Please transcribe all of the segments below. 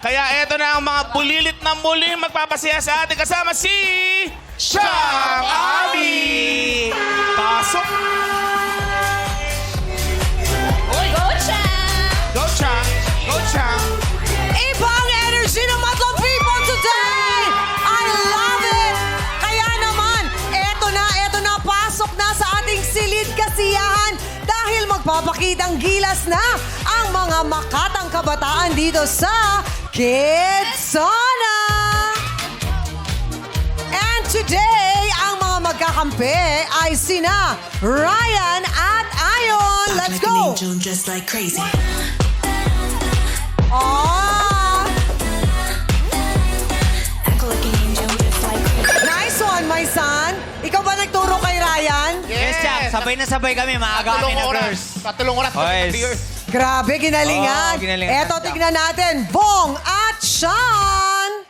Kaya eto na ang mga bulilit na muli magpapasaya sa ating kasama si... Chang Abi! Pasok! Go, Chang! Go, Chang! Go, Chang! Ibang energy ng Madlang People today! I love it! Kaya naman, eto na, pasok na sa ating silid kasiyahan dahil magpapakitang gilas na ang mga makatang kabataan dito sa Kidsona! And today, ang mga magkakampi ay sina Ryan at Ayon. Let's like go! an angel, just like crazy. Oh! Act like an angel, just like crazy. Nice one, my son. Ikaw ba nagturo kay Ryan? Yes, Jack. Sabay na sabay kami. Maaga kami nag-verse. Patulong oras. Yes. Grabe, ginalingan. Oo, ginalingan. Eto, tignan natin. Bong at Sean.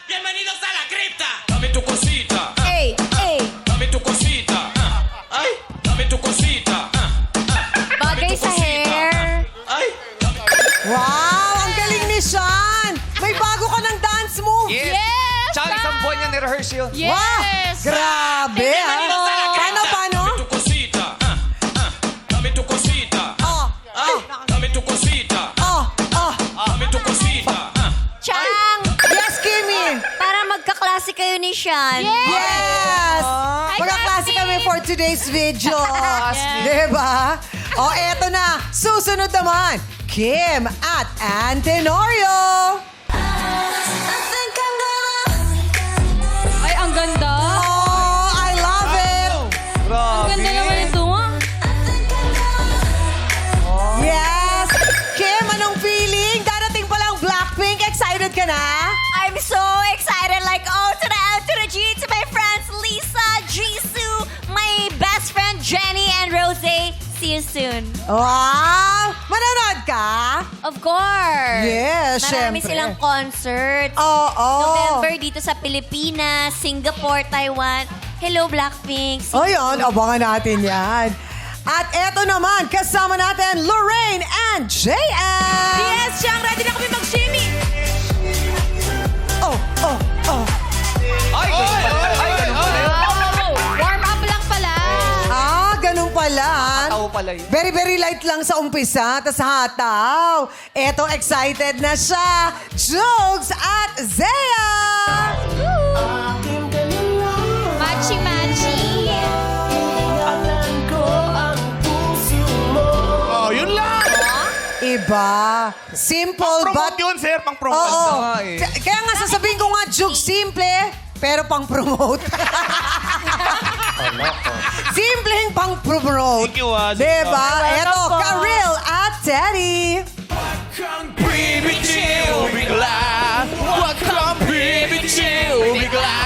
Bienvenidos a la cripta. Dame tu cosita. Hey, hey! Dame tu cosita. Ay, dame tu cosita. Bagay sa hair. Ay, Wow, ang galing ni Sean. May bago ka ng dance move. Yes! Tsaka isang buwan niya ni-rehearse yun. Yes! Wow, grabe. Paano? dame tu cosita. Dame tu cosita. Oh, Ay, dame tu cosita. oh. Dame tu cosita. Chang! Yes, Kimmy. Para magkaklase kayo ni Sean. Yes! Hi, Magkaklase Classy. kami for today's video. Diba? O, eto na. Susunod naman, Kim at Ann Tenorio. Ay, ang ganda. Oh, I love it. Ang ganda naman ito, ah. Yes! Kim, anong feeling? Darating pa lang Blackpink. Excited ka na? I'm so excited. Like, oh, to the L, to the G, to my friends, Lisa, Jisoo, my best friend, Jenny, and Rose. See you soon. Wow! Manonood ka? Of course. Yes, Marami syempre. silang concerts. Oo. November dito sa Pilipinas, Singapore, Taiwan. Hello, Blackpink. O yun, abangan natin yan. At eto naman, kasama natin Lorraine and JM. Yes, Chang, ready na kami mag-shimmy. Oh. Ay, ganun pala yun. Warm up lang pala. Ganun pala. Tao pala yun. Very, very light lang sa umpisa, tas hataw. Eto, excited na siya. Jugs at Zea. Machi-machi. Oh, yun lang! Iba. Simple but... Promote yun, sir. Pang-promote. Oo. nga eh. Kaya nga sasabihin ko nga, Jugs, simple, pero pang-promote. Simpleng pang-promote. Thank you, Diba? Eto, po. Karil at Teddy. Baby, chill, bigla. Wag kang baby, chill, bigla.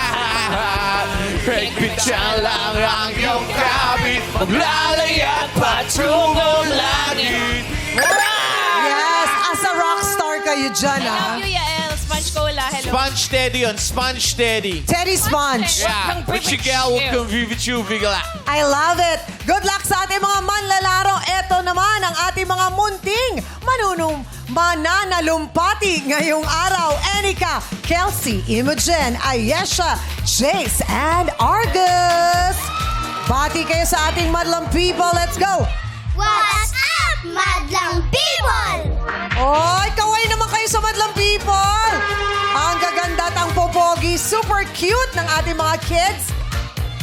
Higpit siya lang ang iyong kabit. Maglalayat patungong langit. Yes, as a rockstar kayo dyan, ah. Yael. Sponge Cola. Hello. Sponge steady yun, sponge steady. Teddy Sponge. Yeah, which gal wag kang baby, chill, bigla. I love it. Good luck sa ating mga manlalaro. Ito naman ang ating mga munting mananalumpati ngayong araw. Enika, Kelsey, Imogen, Ayesha, Jace, and Argus. Bati kayo sa ating Madlang People. Let's go. What's up, Madlang People? Oy, kaway naman kayo sa Madlang People. Ang gaganda at ang popogi. Super cute ng ating mga kids.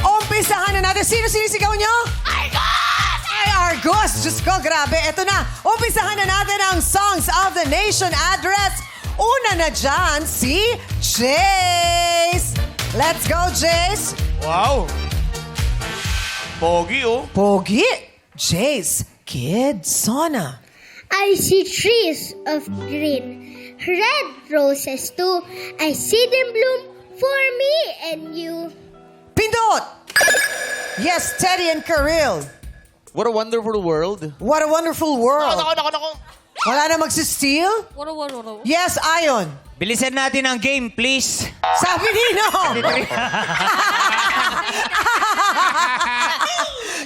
Umpisahan na natin. Sino sinisigaw nyo? Argos! Ay, Argos! Diyos ko, grabe. Ito na. Umpisahan na natin ang Songs of the Nation address. Una na dyan, si Jace. Let's go, Jace. Wow. Pogi, oh. Pogi. Jace, Kidsona. I see trees of green, red roses too. I see them bloom for me and you. Pindot. Yes, Teddy and Karil. What a wonderful world. What a wonderful world. Nako. Wala na magsisteal? Yes, Ayon. Bilisan natin ang game, please. Sabi Nino.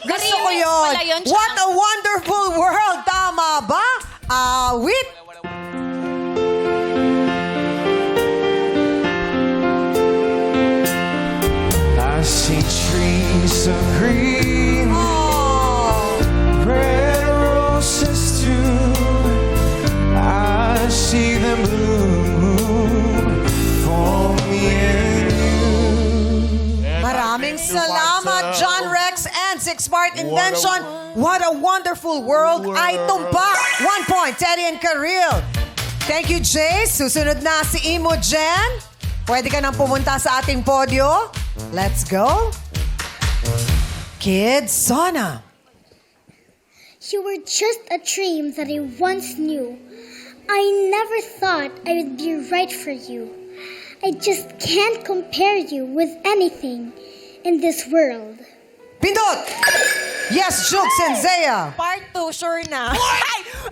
Gusto ko yun. Wala yun, What a wonderful world. Tama ba? Awit. them bloom for me and you. Maraming salamat, John Rex and Six Smart Invention. What a wonderful world. Ay tumpak. 1 point, Teddy and Karil. Thank you, Jay. Susunod na si Imogen. Pwede ka nang pumunta sa ating podio. Let's go. Kids Sona. You were just a dream that I once knew. I never thought I would be right for you. I just can't compare you with anything in this world. Pindot. Yes, Jukes and Zaya. Part 2, sure na.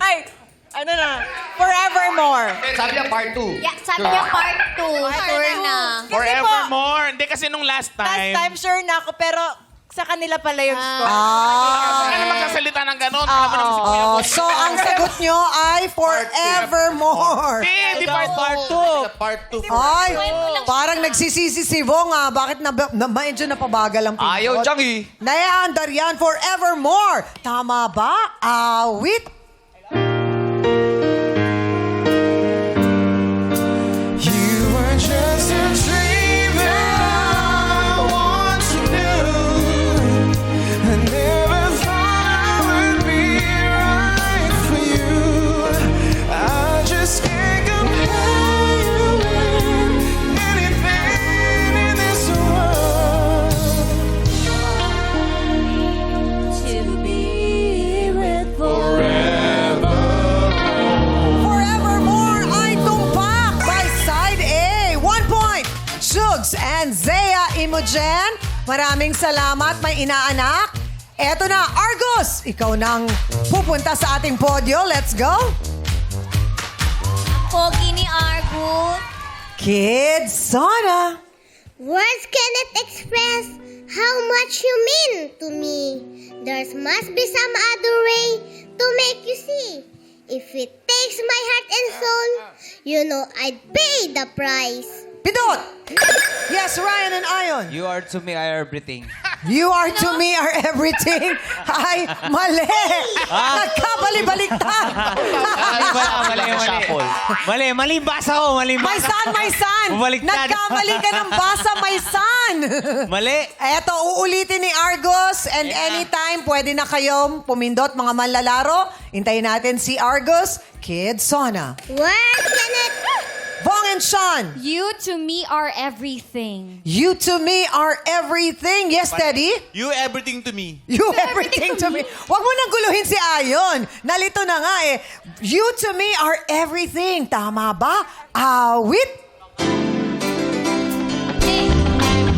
Ay, ano na? Forevermore. Sabi niya part 2. Yeah, sabi niya part 2. Sure na. Forevermore. Hindi kasi nung last Last time. time, sure na ako, pero sa kanila pala yung score. Ano naman magsasalita ng gano'n? Alam mo naman si Kuya Boy. So, ang sagot nyo ay forevermore. Hindi, part 2. Part 2. Ay, parang nagsisisi si Bong ah. Bakit medyo napabagal ang Pindot? Ayaw, Chang eh. Nayaandar yan, forevermore. Tama ba? Awit. You were just a dream that I once knew. I never thought I would be right for you. I just can't compare you with anything in this world. To be with Forevermore ay tumpak by side A. 1 point. Jugs and Zaya Imogen. Maraming salamat. May inaanak. Eto na, Argos. Ikaw nang pupunta sa ating podio. Let's go. Pogi ni Argus. Kids Sona. Words cannot express how much you mean to me. There must be some other way to make you see. If it takes my heart and soul, you know I'd pay the price. Pindot. Yes, Ryan and Ion. You are to me, I are everything. You are to me are everything. Ay, mali. Nagkabali-baliktad. Mali basa ko, mali My basa. son. Bumaliktad. Nagkamali ka ng basa, my son. Mali. Eto, uulitin ni Argos and anytime pwede na kayong pumindot mga manlalaro. Hintayin natin si Argos, Kids Sona. Words cannot... Bong and Sean, You to me are everything. you to me are everything. Yes, Teddy? You everything to me. You everything to me. Huwag mo nang guluhin si Ayon. Nalito na nga eh. You to me are everything. Tama ba? Awit. Hey,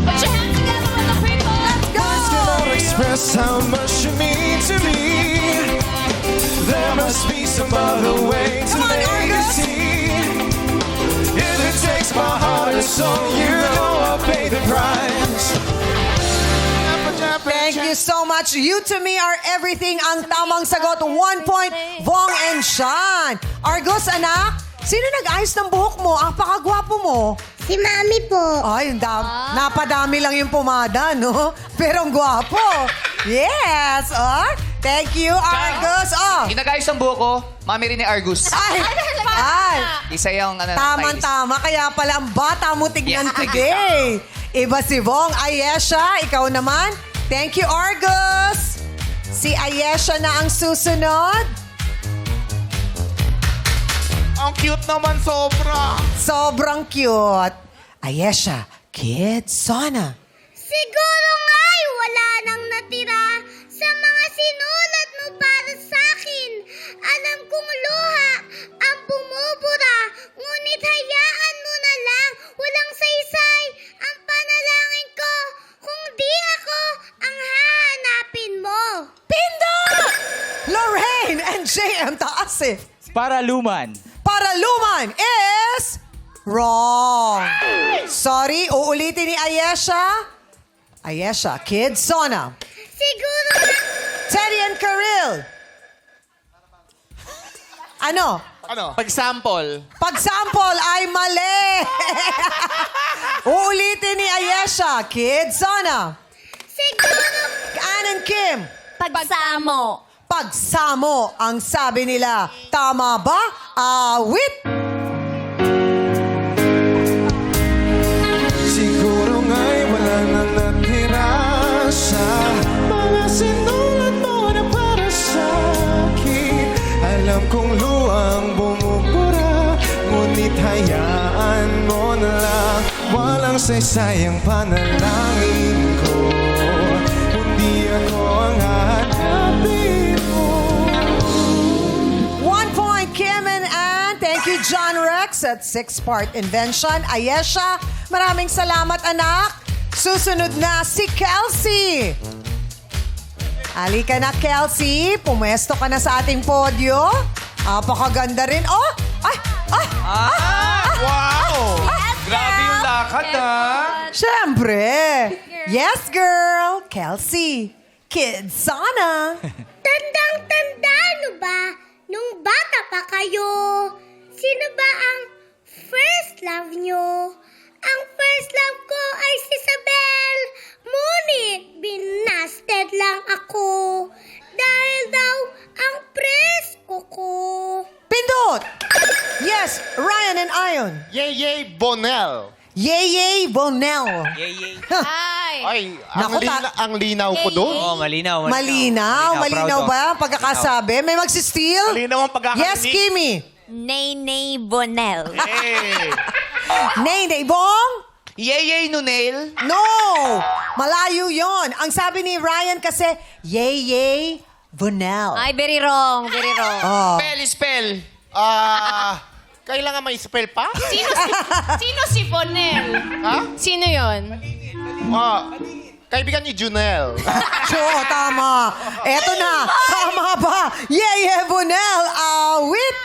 put your hands together for the people. Let's go. Cannot express how much you mean to me. There must be some other way to Come on, make it Argus. see. If it takes my heart and soul, you know I'll pay the price. Thank you so much. You to me are everything. Ang tamang sagot, 1 point, Vong and Sean. Argos, anak, sino nag-ayos ng buhok mo? Ang pakagwapo mo. Si Mami po. Ay, napadami lang yung pomada, no? Pero ang gwapo. Yes, thank you, Argos. Inagayos ang buhok ko, mami rin ni Argus. Ay, Isa yung ano, Tama-tama. Kaya pala ang bata mo tignan Yeah. today. Iba si Vong. Ayesha, ikaw naman. Thank you, Argos. Si Ayesha na ang susunod. Ang cute naman sobra. Sobrang cute. Ayesha, Kids Sona. Siguro nga'y wala nang natira sa mga sinulat mo para sa'kin. Alam kong luha ang bumubura, ngunit hayaan mo na lang. Walang saysay ang panalangin ko kung di ako ang hahanapin mo. Pindot! Lorraine and JM taas eh. Para luman. Paraluman is wrong. Sorry, uulitin ni Ayesha. Ayesha, Kids Sona. Siguro nga... Teddy and Karil. Ano? Pag-sample. Pag-sample ay mali. Uulitin ni Ayesha, Kids Sona. Siguro... Ann and Kim. Pagsamo. Pagsamo ang sabi nila. Tama ba? Awit. hayaan mo na lang. Walang saysayang panalangin ko. Hindi ako ang hahanapin mo. 1 point, Kim and Ann. Thank you, John Rex at 6-part invention. Ayesha, maraming salamat, anak. Susunod na si Kelsey. Halika na, Kelsey. Pumwesto ka na sa ating podyo. Apakaganda rin. Oh! Ay! Ay! Wow! Grabe yung lakad, ha? Siyempre. Yes, girl. Kelsey. Kids sana. Tandang-tanda nyo ba? Nung bata pa kayo, sino ba ang first love nyo? Ang first love ko ay si Isabel. Ngunit binasted lang ako. Dahil daw ang presko ko. Pindot. Yes, Ryan and Ion. Yeye Bonel. Yeye Bonel. Ay, Naku, ang linaw ko doon. Oo, malinaw. Malinaw ba? Pagkakasabi. May magsisteal? Malinaw ang pagkakarinig. Yes, Kimi. Nene Bonel. Hey! Nene Bong? Yeye Nunail. No! Malayo yon. Ang sabi ni Ryan kasi, Yeye Bonel. Ay, very wrong. Very wrong. Oh. Spell. Kailangan may spell pa? Sino si Bonel? Ha? Sino yon? Kaibigan ni Junel. So, tama. Eto na. Tama ba? Yeye Bonel. Awit.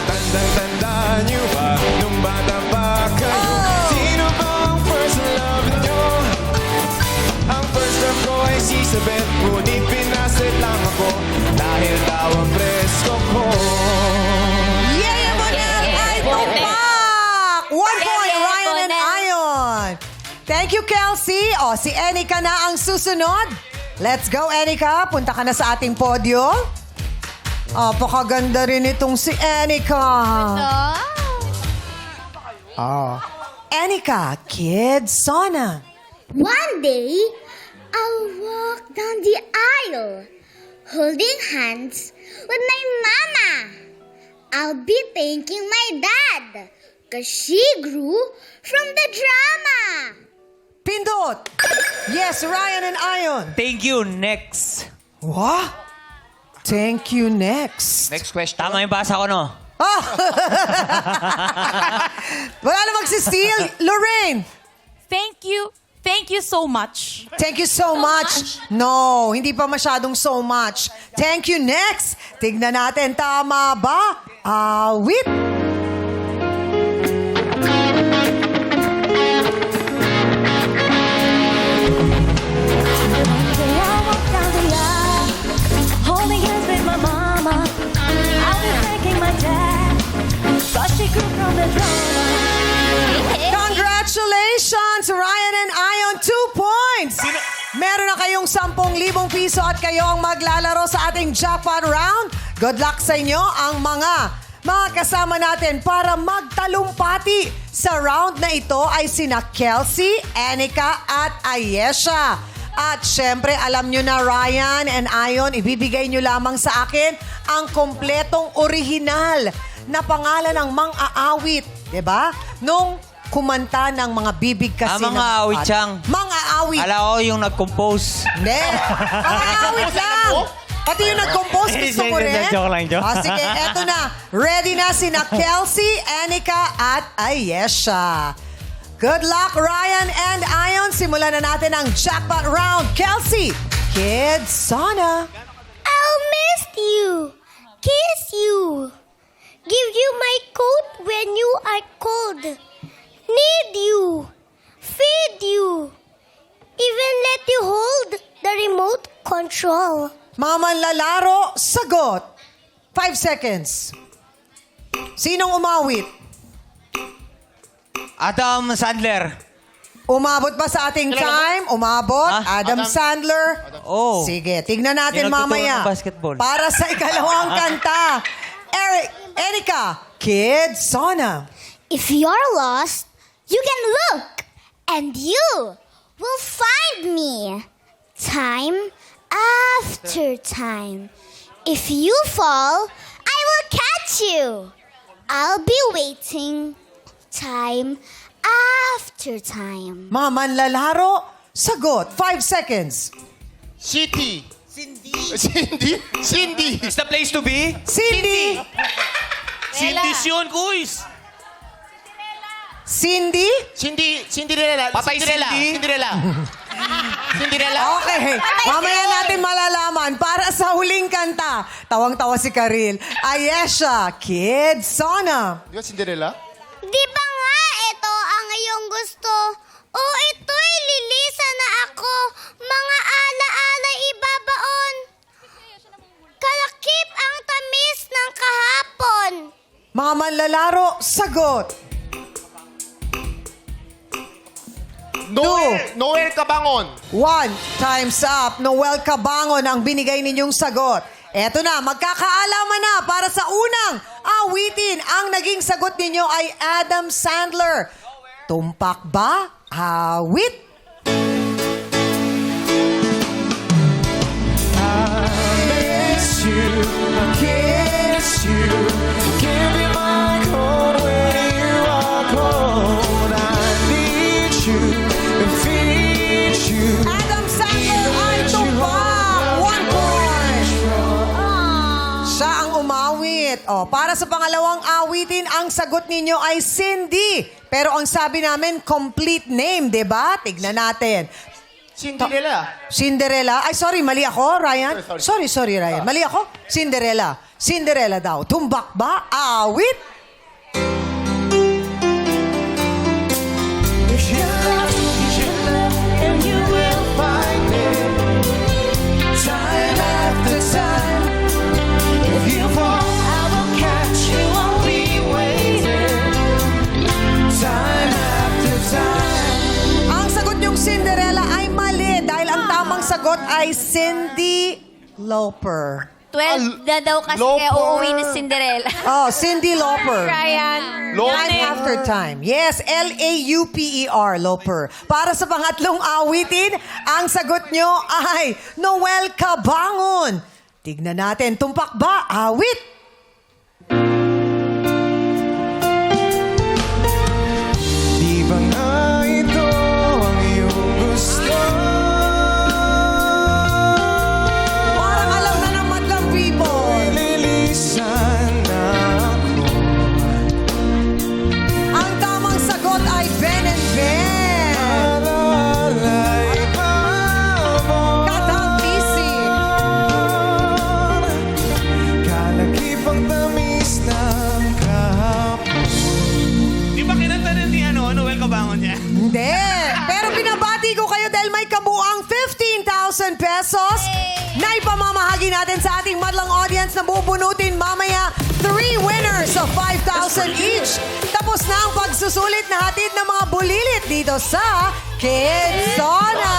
Tandang-tanda niyo ba nung bata pa kayo? Sino ba ang first love niyo? Ang first love ko ay si Isabel, ngunit pinasit lang ako dahil daw ang presko ko. Yeye Bonel ay tumpak. 1 point, Ryan and Ion. Thank you, Kelsey. O, si Enika na ang susunod. Let's go, Enika. Punta ka na sa ating podyo. Apakaganda rin itong si Enika. Enika, Kids Sauna. One day, I'll walk down the aisle, holding hands with my mama. I'll be thanking my dad, cause she grew from the drama. Pindot. Yes, Ryan and Ion. Thank you, next. What? Thank you, next. Next question. Tama yung basa ko, no? Ah! Wala na magsisteal. Lorraine. Thank you. Thank you so much. Thank you so much. No, hindi pa masyadong so much. Thank you, next. Tignan natin, tama ba? Awit. Holding hands with my mama. I'll be thanking my dad. Cause she grew from the drama. Congratulations, Ryan and Ion. 2 points. Meron na kayong 10,000 piso at kayo ang maglalaro sa ating jackpot round. Good luck sa inyo ang mga kasama natin para magtalumpati sa round na ito ay sina Kelsey, Enika at Ayesha. At syempre, alam nyo na Ryan and Ion, ibibigay nyo lamang sa akin ang kompletong orihinal na pangalan ng mang-aawit. Diba? Nung kumanta ng mga bibig kasi. Mga awit siyang. Mga awit. Ala ko yung nag-compose. Hindi. Mga awit lang. Pati yung nag-compose, gusto mo rin? Joke lang, joke. Sige, eto na. Ready na sina Kelsey, Enika at Ayesha. Good luck, Ryan and Ion. Simulan na natin ang jackpot round. Kelsey, Kids Sauna. I'll miss you, kiss you, give you my coat when you are cold, need you, feed you, even let you hold the remote control. Mama Lalaro, sagot. 5 seconds. Sinong umawit? Adam Sandler. Umabot ba sa ating time? Umabot. Ha? Adam Sandler. Oh. Sige, tignan natin Yung nagtuturo mamaya. ng basketball. Para sa ikalawang kanta. Enika, Kids Sauna. If you're lost, you can look, and you will find me. Time after time. If you fall, I you. I'll be waiting time after time. Mga manlalaro, sagot. 5 seconds. City. Cindy. Cindy. It's the place to be. Cindy. Sindis yun, kuys. Cindy? Cinderella. Patay Cinderella. Cindy. Cinderella. Cinderella. Okay. Mamaya natin malalaman. Para sa huling kanta, tawang-tawa si Karil. Ayesha, Kid Sona. Di ba Cinderella? Di ba nga ito ang iyong gusto? O ito'y lilisa na ako, mga ala-ala ibabaon. Kalakip ang tamis ng kahapon. Mga manlalaro, sagot. Noel Cabangon. 1, time's up. Noel Cabangon ang binigay ninyong sagot. Eto na, magkakaalaman na para sa unang awitin. Ang naging sagot ninyo ay Adam Sandler. Tumpak ba? Awit? miss you, I kiss you. Give me my cold when you are cold. I need you and feed you. Adam Sandler ay tumpak. 1 point. Siya ang umawit. O, para sa pangalawang awitin, ang sagot ninyo ay Cindy. Pero ang sabi namin, complete name, di ba? Tignan natin. Cinderella. Cinderella. Ay, sorry, mali ako, Ryan. Sorry. Sorry, Ryan. Mali ako. Cinderella. Cinderella daw. Tumbak ba? Awit? If you love, and you will find it. Time after time. If you fall, I will catch you. I'll be waiting. Time after time. Ang sagot niyong Cinderella ay mali dahil ang tamang sagot ay Cindy Lauper. 12 na daw kasi Lauper. kaya uuwi ni Cinderella. Oh, Cindy Lauper. Ryan. Time after time. Yes, L-A-U-P-E-R, Lauper. Para sa pangatlong awitin, ang sagot nyo ay Noel Cabangon. Tignan natin, tumpak ba? Awit? Di ba nga ito ang iyong gusto? Parang alam na ng madlang people. Lilisan na ako. Ang tamang sagot ay Ben and Ben. Alalay babon. Katapisip. Kalakip ang tamis ng kahapon. Di ba kinanta na ni Noel Cabangon niya? Hindi. Pero binabati ko kayo dahil may kabuang 15,000 pesos na ipamamahagi natin sa ating madlang audience na bubunutin mamaya 3 winners of 5,000 each. Tapos na ang pagsusulit na hatid ng mga bulilit dito sa Kids Zona.